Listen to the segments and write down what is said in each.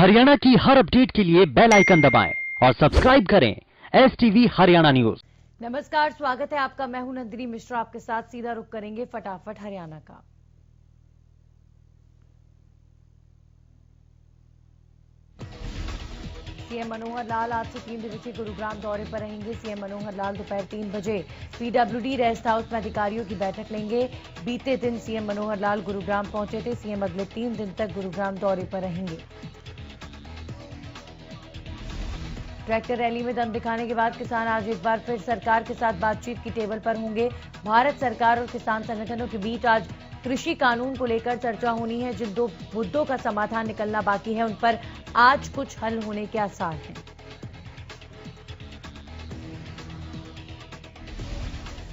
हरियाणा की हर अपडेट के लिए बेल आइकन दबाएं और सब्सक्राइब करें STV हरियाणा न्यूज। नमस्कार, स्वागत है आपका। मैं हूं नंदिनी मिश्रा। आपके साथ सीधा रुख करेंगे फटाफट हरियाणा का। सीएम मनोहर लाल आज से 3 दिवसीय गुरुग्राम दौरे पर रहेंगे। सीएम मनोहर लाल दोपहर 3 बजे PWD रेस्ट हाउस में अधिकारियों की बैठक लेंगे। बीते दिन सीएम मनोहर लाल गुरुग्राम पहुंचे थे। सीएम अगले 3 दिन तक गुरुग्राम दौरे पर रहेंगे। ट्रैक्टर रैली में दम दिखाने के बाद किसान आज एक बार फिर सरकार के साथ बातचीत की टेबल पर होंगे। भारत सरकार और किसान संगठनों के बीच आज कृषि कानून को लेकर चर्चा होनी है। जिन दो मुद्दों का समाधान निकलना बाकी है, उन पर आज कुछ हल होने के आसार हैं।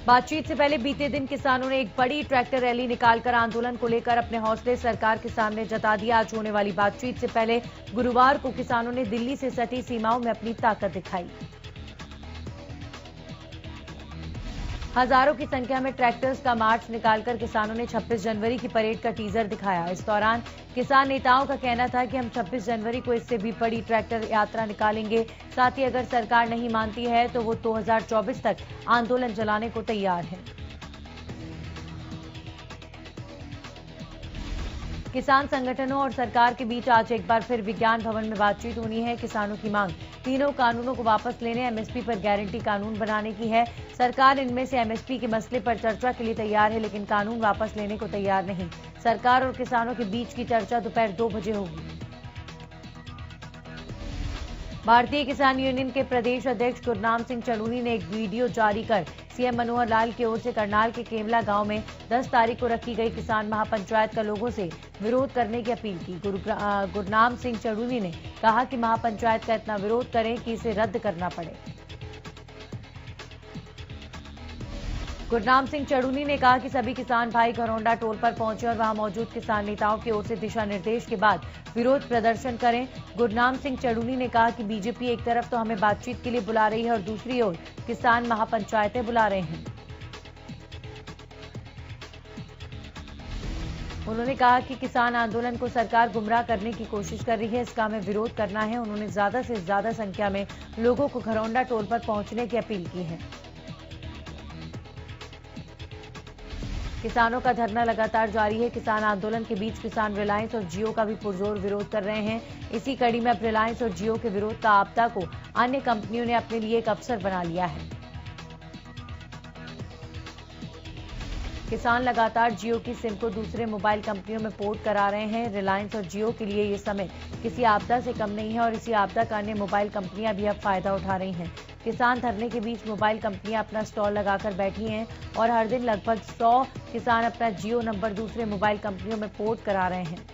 बातचीत से पहले बीते दिन किसानों ने एक बड़ी ट्रैक्टर रैली निकालकर आंदोलन को लेकर अपने हौसले सरकार के सामने जता दिया। आज होने वाली बातचीत से पहले गुरुवार को किसानों ने दिल्ली से सटी सीमाओं में अपनी ताकत दिखाई। हजारों की संख्या में ट्रैक्टर्स का मार्च निकालकर किसानों ने 26 जनवरी की परेड का टीजर दिखाया। इस दौरान किसान नेताओं का कहना था कि हम 26 जनवरी को इससे भी बड़ी ट्रैक्टर यात्रा निकालेंगे। साथ ही अगर सरकार नहीं मानती है तो वो 2024 तक आंदोलन चलाने को तैयार है। किसान संगठनों और सरकार के बीच आज एक बार फिर विज्ञान भवन में बातचीत होनी है। किसानों की मांग तीनों कानूनों को वापस लेने, MSP पर गारंटी कानून बनाने की है। सरकार इनमें से MSP के मसले पर चर्चा के लिए तैयार है, लेकिन कानून वापस लेने को तैयार नहीं। सरकार और किसानों के बीच की चर्चा दोपहर 2 बजे होगी। भारतीय किसान यूनियन के प्रदेश अध्यक्ष गुरनाम सिंह चड़ूनी ने एक वीडियो जारी कर सीएम मनोहर लाल की ओर से करनाल के केमला गांव में 10 तारीख को रखी गई किसान महापंचायत का लोगों से विरोध करने की अपील की। गुरनाम सिंह चड़ूनी ने कहा कि महापंचायत का इतना विरोध करें कि इसे रद्द करना पड़े। गुरनाम सिंह चड़ूनी ने कहा कि सभी किसान भाई घरौंडा टोल पर पहुंचे और वहां मौजूद किसान नेताओं की ओर से दिशा निर्देश के बाद विरोध प्रदर्शन करें। गुरनाम सिंह चड़ूनी ने कहा कि बीजेपी एक तरफ तो हमें बातचीत के लिए बुला रही है और दूसरी ओर किसान महापंचायतें बुला रहे हैं। उन्होंने कहा कि किसान आंदोलन को सरकार गुमराह करने की कोशिश कर रही है, इसका हमें विरोध करना है। उन्होंने ज्यादा से ज्यादा संख्या में लोगों को घरौंडा टोल पर पहुंचने की अपील की है। किसानों का धरना लगातार जारी है। किसान आंदोलन के बीच किसान रिलायंस और जियो का भी पुरजोर विरोध कर रहे हैं। इसी कड़ी में अब रिलायंस और जियो के विरोध का आपदा को अन्य कंपनियों ने अपने लिए एक अवसर बना लिया है। किसान लगातार जियो की सिम को दूसरे मोबाइल कंपनियों में पोर्ट करा रहे हैं। रिलायंस और जियो के लिए ये समय किसी आपदा से कम नहीं है और इसी आपदा का अन्य मोबाइल कंपनियां भी अब फायदा उठा रही हैं। किसान धरने के बीच मोबाइल कंपनियां अपना स्टॉल लगाकर बैठी हैं और हर दिन लगभग 100 किसान अपना जियो नंबर दूसरे मोबाइल कंपनियों में पोर्ट करा रहे हैं।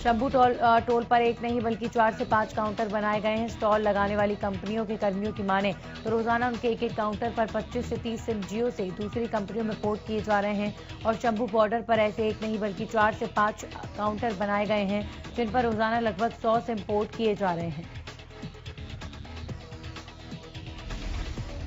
शंभू टोल पर एक नहीं बल्कि 4 से 5 काउंटर बनाए गए हैं। स्टॉल लगाने वाली कंपनियों के कर्मियों की माने तो रोजाना उनके एक काउंटर पर 25 से 30 सिम जियो से दूसरी कंपनियों में पोर्ट किए जा रहे हैं और शंभू बॉर्डर पर ऐसे एक नहीं बल्कि 4 से 5 काउंटर बनाए गए हैं जिन पर रोजाना लगभग 100 सिम पोर्ट किए जा रहे हैं।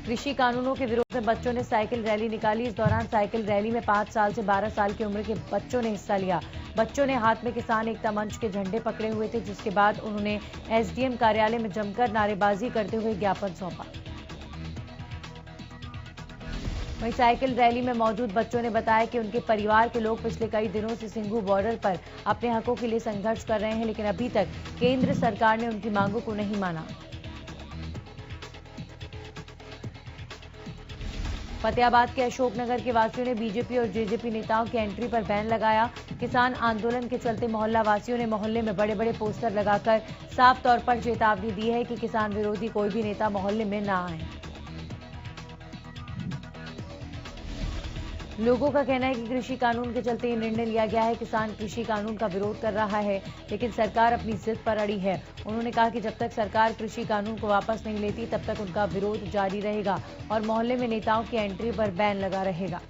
कृषि कानूनों के विरोध में बच्चों ने साइकिल रैली निकाली। इस दौरान साइकिल रैली में 5 साल से 12 साल की उम्र के बच्चों ने हिस्सा लिया। बच्चों ने हाथ में किसान एकता मंच के झंडे पकड़े हुए थे, जिसके बाद उन्होंने SDM कार्यालय में जमकर नारेबाजी करते हुए ज्ञापन सौंपा। वहीं साइकिल रैली में मौजूद बच्चों ने बताया कि उनके परिवार के लोग पिछले कई दिनों से सिंघू बॉर्डर पर अपने हकों के लिए संघर्ष कर रहे हैं, लेकिन अभी तक केंद्र सरकार ने उनकी मांगों को नहीं माना। फतेहाबाद के अशोकनगर के वासियों ने बीजेपी और जेजेपी नेताओं की एंट्री पर बैन लगाया। किसान आंदोलन के चलते मोहल्ला वासियों ने मोहल्ले में बड़े बड़े पोस्टर लगाकर साफ तौर पर चेतावनी दी है कि किसान विरोधी कोई भी नेता मोहल्ले में न आए। लोगों का कहना है कि कृषि कानून के चलते ये निर्णय लिया गया है। किसान कृषि कानून का विरोध कर रहा है, लेकिन सरकार अपनी जिद पर अड़ी है। उन्होंने कहा कि जब तक सरकार कृषि कानून को वापस नहीं लेती तब तक उनका विरोध जारी रहेगा और मोहल्ले में नेताओं की एंट्री पर बैन लगा रहेगा।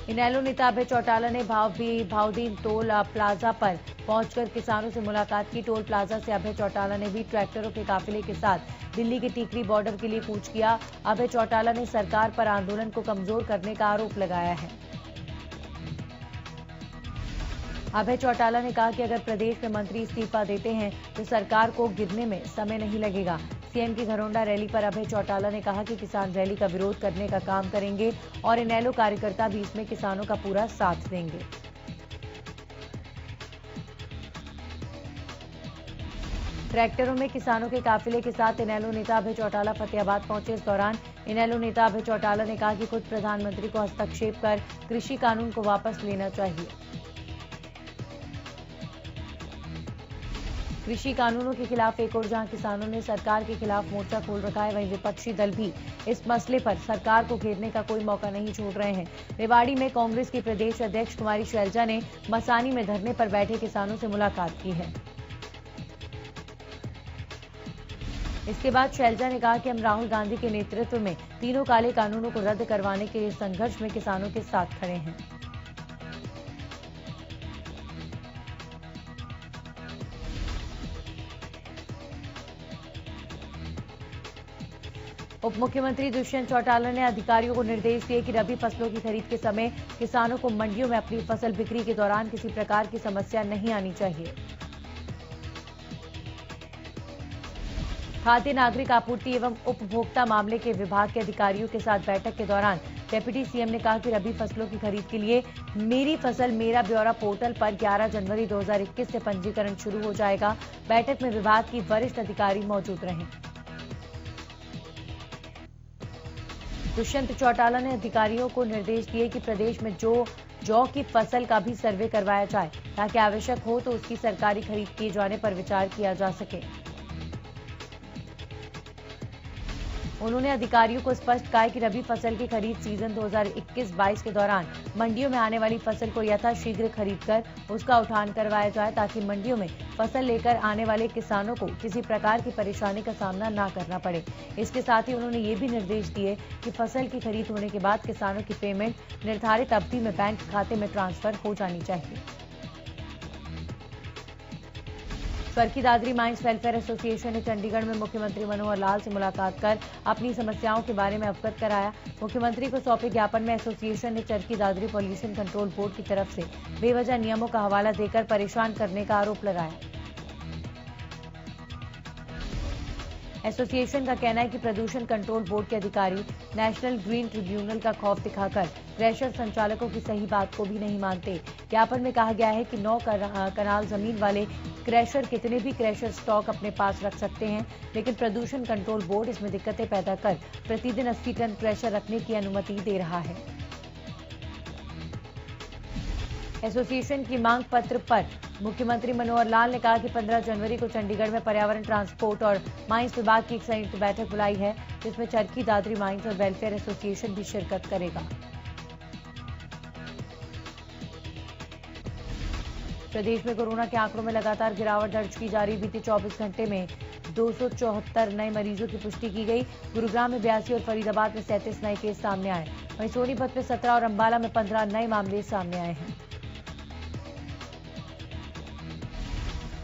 इनेलो नेता अभय चौटाला ने भावदीन टोल प्लाजा पर पहुंचकर किसानों से मुलाकात की। टोल प्लाजा से अभय चौटाला ने भी ट्रैक्टरों के काफिले के साथ दिल्ली के टीकरी बॉर्डर के लिए कूच किया। अभय चौटाला ने सरकार पर आंदोलन को कमजोर करने का आरोप लगाया है। अभय चौटाला ने कहा कि अगर प्रदेश में मंत्री इस्तीफा देते हैं तो सरकार को गिरने में समय नहीं लगेगा। सीएम की घरौंडा रैली पर अभय चौटाला ने कहा कि किसान रैली का विरोध करने का काम करेंगे और इनेलो कार्यकर्ता भी इसमें किसानों का पूरा साथ देंगे। ट्रैक्टरों में किसानों के काफिले के साथ इनेलो नेता अभय चौटाला फतेहाबाद पहुंचे। इस दौरान इनेलो नेता अभय चौटाला ने कहा कि खुद प्रधानमंत्री को हस्तक्षेप कर कृषि कानून को वापस लेना चाहिए। कृषि कानूनों के खिलाफ एक और जहां किसानों ने सरकार के खिलाफ मोर्चा खोल रखा है, वहीं विपक्षी दल भी इस मसले पर सरकार को घेरने का कोई मौका नहीं छोड़ रहे हैं। रेवाड़ी में कांग्रेस की प्रदेश अध्यक्ष कुमारी शैलजा ने मसानी में धरने पर बैठे किसानों से मुलाकात की है। इसके बाद शैलजा ने कहा कि हम राहुल गांधी के नेतृत्व में तीनों काले कानूनों को रद्द करवाने के लिए संघर्ष में किसानों के साथ खड़े हैं। उप मुख्यमंत्री दुष्यंत चौटाला ने अधिकारियों को निर्देश दिए कि रबी फसलों की खरीद के समय किसानों को मंडियों में अपनी फसल बिक्री के दौरान किसी प्रकार की समस्या नहीं आनी चाहिए। खाद्य नागरिक आपूर्ति एवं उपभोक्ता मामले के विभाग के अधिकारियों के साथ बैठक के दौरान डिप्टी सीएम ने कहा कि रबी फसलों की खरीद के लिए मेरी फसल मेरा ब्यौरा पोर्टल पर 11 जनवरी 2021 से पंजीकरण शुरू हो जाएगा। बैठक में विभाग की वरिष्ठ अधिकारी मौजूद रहे। दुष्यंत चौटाला ने अधिकारियों को निर्देश दिए कि प्रदेश में जौ की फसल का भी सर्वे करवाया जाए ताकि आवश्यक हो तो उसकी सरकारी खरीद किए जाने पर विचार किया जा सके। उन्होंने अधिकारियों को स्पष्ट कहा कि रबी फसल की खरीद सीजन 2021-22 के दौरान मंडियों में आने वाली फसल को यथाशीघ्र खरीदकर उसका उठान करवाया जाए ताकि मंडियों में फसल लेकर आने वाले किसानों को किसी प्रकार की परेशानी का सामना न करना पड़े। इसके साथ ही उन्होंने ये भी निर्देश दिए कि फसल की खरीद होने के बाद किसानों की पेमेंट निर्धारित अवधि में बैंक खाते में ट्रांसफर हो जानी चाहिए। Charkhi Dadri mines welfare association ने चंडीगढ़ में मुख्यमंत्री मनोहर लाल से मुलाकात कर अपनी समस्याओं के बारे में अवगत कराया। मुख्यमंत्री को सौंपे ज्ञापन में एसोसिएशन ने Charkhi Dadri pollution control board की तरफ से बेवजह नियमों का हवाला देकर परेशान करने का आरोप लगाया। एसोसिएशन का कहना है कि प्रदूषण कंट्रोल बोर्ड के अधिकारी नेशनल ग्रीन ट्रिब्यूनल का खौफ दिखाकर क्रैशर संचालकों की सही बात को भी नहीं मानते। ज्ञापन में कहा गया है कि 9 कनाल जमीन वाले क्रैशर कितने भी क्रैशर स्टॉक अपने पास रख सकते हैं, लेकिन प्रदूषण कंट्रोल बोर्ड इसमें दिक्कतें पैदा कर प्रतिदिन 80 टन क्रैशर रखने की अनुमति दे रहा है। एसोसिएशन की मांग पत्र पर मुख्यमंत्री मनोहर लाल ने कहा कि 15 जनवरी को चंडीगढ़ में पर्यावरण, ट्रांसपोर्ट और माइंस विभाग की एक संयुक्त बैठक बुलाई है, जिसमें चरखी दादरी माइंस और वेलफेयर एसोसिएशन भी शिरकत करेगा। प्रदेश में कोरोना के आंकड़ों में लगातार गिरावट दर्ज की जा रही। बीते 24 घंटे में 274 नए मरीजों की पुष्टि की गई। गुरुग्राम में 82 और फरीदाबाद में 37 नए केस सामने आए। वहीं सोनीपत में 17 और अंबाला में 15 नए मामले सामने आए हैं।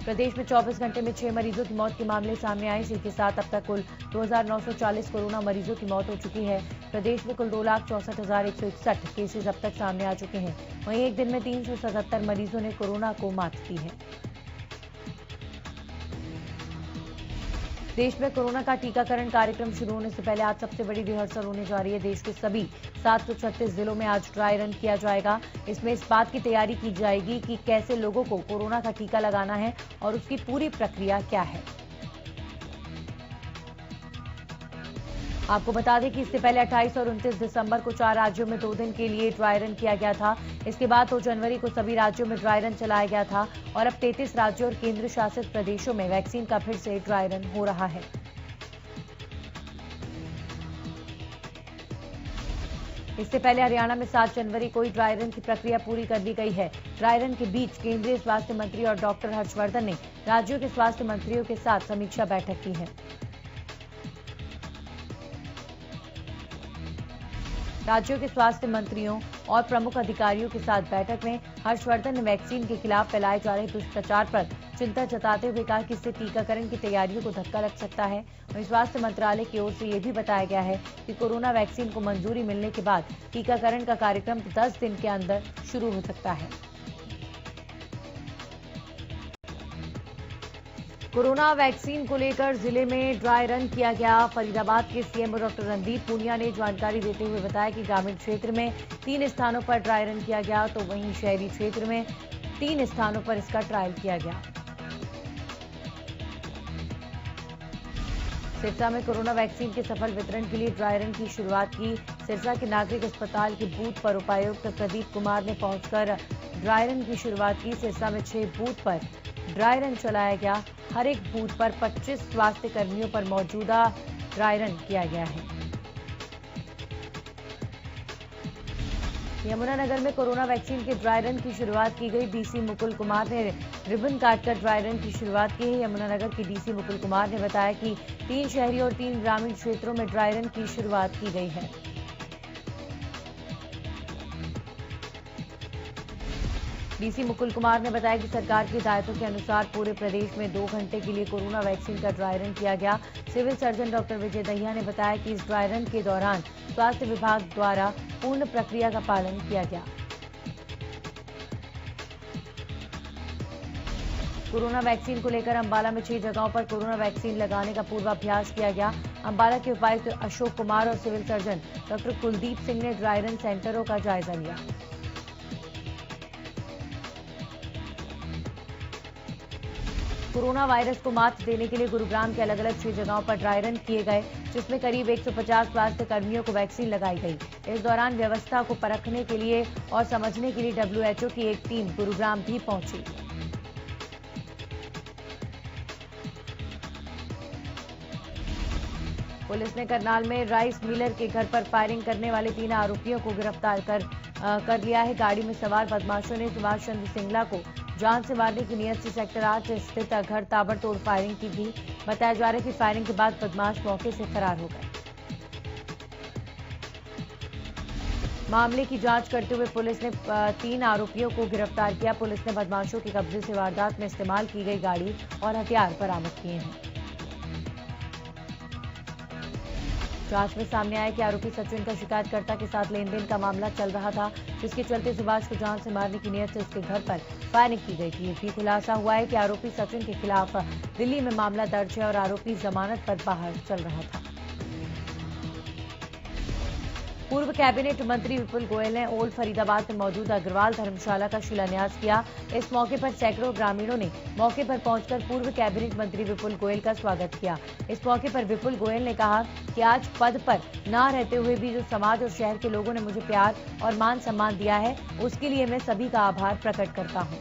प्रदेश में 24 घंटे में 6 मरीजों की मौत के मामले सामने आए। इसी के साथ अब तक कुल 2940 कोरोना मरीजों की मौत हो चुकी है। प्रदेश में कुल 2,64,161 केसेस अब तक सामने आ चुके हैं। वहीं एक दिन में 377 मरीजों ने कोरोना को मात दी है। देश में कोरोना का टीकाकरण कार्यक्रम शुरू होने से पहले आज सबसे बड़ी रिहर्सल होने जा रही है। देश के सभी 736 जिलों में आज ड्राई रन किया जाएगा। इसमें इस बात की तैयारी की जाएगी कि कैसे लोगों को कोरोना का टीका लगाना है और उसकी पूरी प्रक्रिया क्या है। आपको बता दें कि इससे पहले 28 और 29 दिसंबर को 4 राज्यों में 2 दिन के लिए ड्राई रन किया गया था। इसके बाद 2 जनवरी को सभी राज्यों में ड्राई रन चलाया गया था और अब 33 राज्यों और केंद्र शासित प्रदेशों में वैक्सीन का फिर से ड्राई रन हो रहा है। इससे पहले हरियाणा में 7 जनवरी को ही ड्राई रन की प्रक्रिया पूरी कर ली गई है। ड्राई रन के बीच केंद्रीय स्वास्थ्य मंत्री और डॉक्टर हर्षवर्धन ने राज्यों के स्वास्थ्य मंत्रियों के साथ समीक्षा बैठक की है। राज्यों के स्वास्थ्य मंत्रियों और प्रमुख अधिकारियों के साथ बैठक में हर्षवर्धन ने वैक्सीन के खिलाफ फैलाए जा रहे दुष्प्रचार पर चिंता जताते हुए कहा कि इससे टीकाकरण की तैयारियों को धक्का लग सकता है। वहीं स्वास्थ्य मंत्रालय की ओर से यह भी बताया गया है कि कोरोना वैक्सीन को मंजूरी मिलने के बाद टीकाकरण का कार्यक्रम 10 दिन के अंदर शुरू हो सकता है। कोरोना वैक्सीन को लेकर जिले में ड्राई रन किया गया। फरीदाबाद के सीएमओ डॉक्टर रणदीप पूनिया ने जानकारी देते हुए बताया कि ग्रामीण क्षेत्र में 3 स्थानों पर ड्राई रन किया गया, तो वहीं शहरी क्षेत्र में 3 स्थानों पर इसका ट्रायल किया गया। सिरसा में कोरोना वैक्सीन के सफल वितरण के लिए ड्राई रन की शुरुआत की। सिरसा के नागरिक अस्पताल के बूथ पर उपायुक्त प्रदीप कुमार ने पहुंचकर ड्राई रन की शुरुआत की। सिरसा में 6 बूथ पर ड्राई रन चलाया गया। हर एक बूथ पर 25 स्वास्थ्य कर्मियों पर मौजूदा ड्राई रन किया गया है। यमुनानगर में कोरोना वैक्सीन के ड्राई रन की शुरुआत की गई। डीसी मुकुल कुमार ने रिबन काटकर ड्राई रन की शुरुआत की है। यमुनानगर के डीसी मुकुल कुमार ने बताया कि 3 शहरी और 3 ग्रामीण क्षेत्रों में ड्राई रन की शुरुआत की गई है। डीसी मुकुल कुमार ने बताया कि सरकार की हिदायतों के अनुसार पूरे प्रदेश में 2 घंटे के लिए कोरोना वैक्सीन का ड्राई रन किया गया। Civil surgeon doctor Vijay Dahiya ने बताया कि इस ड्राई रन के दौरान स्वास्थ्य विभाग द्वारा पूर्ण प्रक्रिया का पालन किया गया। कोरोना वैक्सीन को लेकर अंबाला में 6 जगहों पर कोरोना वैक्सीन लगाने का पूर्वाभ्यास किया गया। अंबाला के उपायुक्त अशोक कुमार और civil surgeon doctor Kuldeep Singh ने ड्राई रन सेंटरों का जायजा लिया। कोरोना वायरस को मात देने के लिए गुरुग्राम के अलग अलग 6 जगहों पर ड्राई रन किए गए, जिसमें करीब 150 स्वास्थ्य कर्मियों को वैक्सीन लगाई गई। इस दौरान व्यवस्था को परखने के लिए और समझने के लिए WHO की एक टीम गुरुग्राम भी पहुंची। पुलिस ने करनाल में राइस मिलर के घर पर फायरिंग करने वाले 3 आरोपियों को गिरफ्तार कर लिया है। गाड़ी में सवार बदमाशों ने सुभाष चंद्र सिंगला को जान से मारने की नियत से सेक्टर 8 स्थित घर ताबड़तोड़ फायरिंग की थी। बताया जा रहा है कि फायरिंग के बाद बदमाश मौके से फरार हो गए। मामले की जांच करते हुए पुलिस ने 3 आरोपियों को गिरफ्तार किया। पुलिस ने बदमाशों के कब्जे से वारदात में इस्तेमाल की गई गाड़ी और हथियार बरामद किए हैं। जांच में सामने आया कि आरोपी सचिन का शिकायतकर्ता के साथ लेन देन का मामला चल रहा था, जिसके चलते सुभाष को जान से मारने की नियत से उसके घर पर फायरिंग की गई थी। भी खुलासा हुआ है कि आरोपी सचिन के खिलाफ दिल्ली में मामला दर्ज है और आरोपी जमानत पर बाहर चल रहा था। पूर्व कैबिनेट मंत्री विपुल गोयल ने ओल्ड फरीदाबाद में मौजूद अग्रवाल धर्मशाला का शिलान्यास किया। इस मौके पर सैकड़ों ग्रामीणों ने मौके पर पहुंचकर पूर्व कैबिनेट मंत्री विपुल गोयल का स्वागत किया। इस मौके पर विपुल गोयल ने कहा कि आज पद पर ना रहते हुए भी जो समाज और शहर के लोगों ने मुझे प्यार और मान सम्मान दिया है, उसके लिए मैं सभी का आभार प्रकट करता हूँ।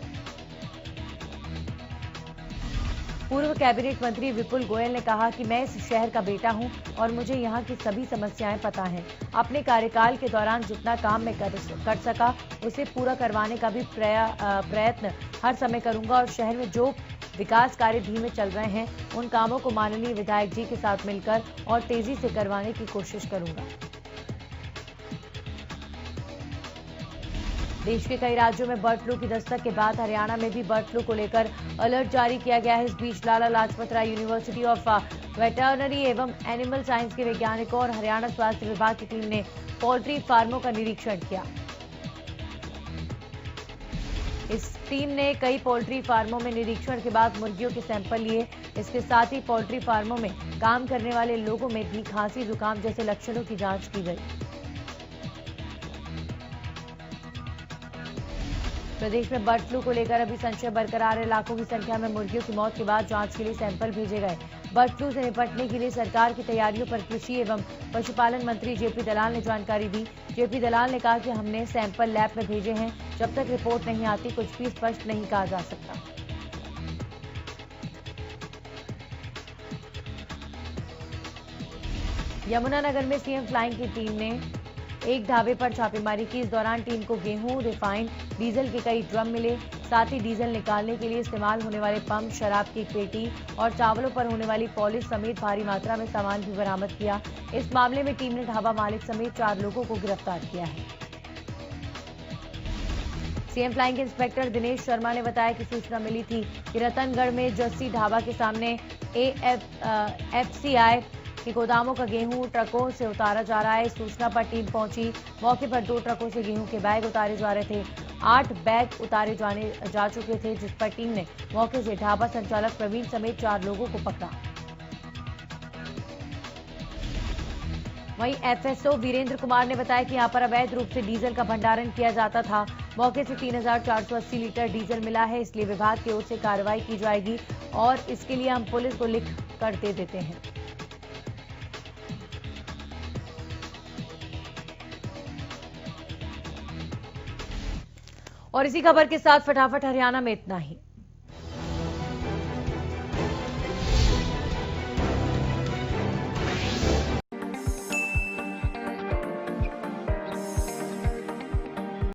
पूर्व कैबिनेट मंत्री विपुल गोयल ने कहा कि मैं इस शहर का बेटा हूं और मुझे यहां की सभी समस्याएं पता हैं। अपने कार्यकाल के दौरान जितना काम मैं कर सका उसे पूरा करवाने का भी प्रयत्न हर समय करूंगा और शहर में जो विकास कार्य धीमे चल रहे हैं उन कामों को माननीय विधायक जी के साथ मिलकर और तेजी से करवाने की कोशिश करूंगा। देश के कई राज्यों में बर्ड फ्लू की दस्तक के बाद हरियाणा में भी बर्ड फ्लू को लेकर अलर्ट जारी किया गया है। इस बीच Lala Lajpat Rai university of veterinary एवं एनिमल साइंस के वैज्ञानिकों और हरियाणा स्वास्थ्य विभाग की टीम ने पोल्ट्री फार्मों का निरीक्षण किया। इस टीम ने कई पोल्ट्री फार्मों में निरीक्षण के बाद मुर्गियों के सैंपल लिए। इसके साथ ही पोल्ट्री फार्मों में काम करने वाले लोगों में भी खांसी, जुकाम जैसे लक्षणों की जांच की गई। प्रदेश में बर्ड फ्लू को लेकर अभी संशय बरकरार है। लाखों की संख्या में मुर्गियों की मौत के बाद जांच के लिए सैंपल भेजे गए। बर्ड फ्लू से निपटने के लिए सरकार की तैयारियों पर कृषि एवं पशुपालन मंत्री जेपी दलाल ने जानकारी दी। जेपी दलाल ने कहा कि हमने सैंपल लैब में भेजे हैं, जब तक रिपोर्ट नहीं आती कुछ भी स्पष्ट नहीं कहा जा सकता। यमुनानगर में सीएम फ्लाइंग की टीम ने एक ढाबे पर छापेमारी की। इस दौरान टीम को गेहूं, रिफाइंड डीजल के कई ड्रम मिले। साथ ही डीजल निकालने के लिए इस्तेमाल होने वाले पंप, शराब की एक पेटी और चावलों पर होने वाली पॉलिश समेत भारी मात्रा में सामान भी बरामद किया। इस मामले में टीम ने ढाबा मालिक समेत 4 लोगों को गिरफ्तार किया है। सीएम फ्लाइंग के इंस्पेक्टर दिनेश शर्मा ने बताया कि सूचना मिली थी कि रतनगढ़ में जस्सी ढाबा के सामने AFCI कि गोदामों का गेहूं ट्रकों से उतारा जा रहा है। इस सूचना पर टीम पहुंची। मौके पर 2 ट्रकों से गेहूं के बैग उतारे जा रहे थे। 8 बैग उतारे जा चुके थे, जिस पर टीम ने मौके से ढाबा संचालक प्रवीण समेत 4 लोगों को पकड़ा। वहीं एफएसओ वीरेंद्र कुमार ने बताया कि यहां पर अवैध रूप से डीजल का भंडारण किया जाता था। मौके से 3,480 लीटर डीजल मिला है, इसलिए विभाग की ओर से कार्रवाई की जाएगी और इसके लिए हम पुलिस को लिख कर दे देते हैं। और इसी खबर के साथ फटाफट हरियाणा में इतना ही।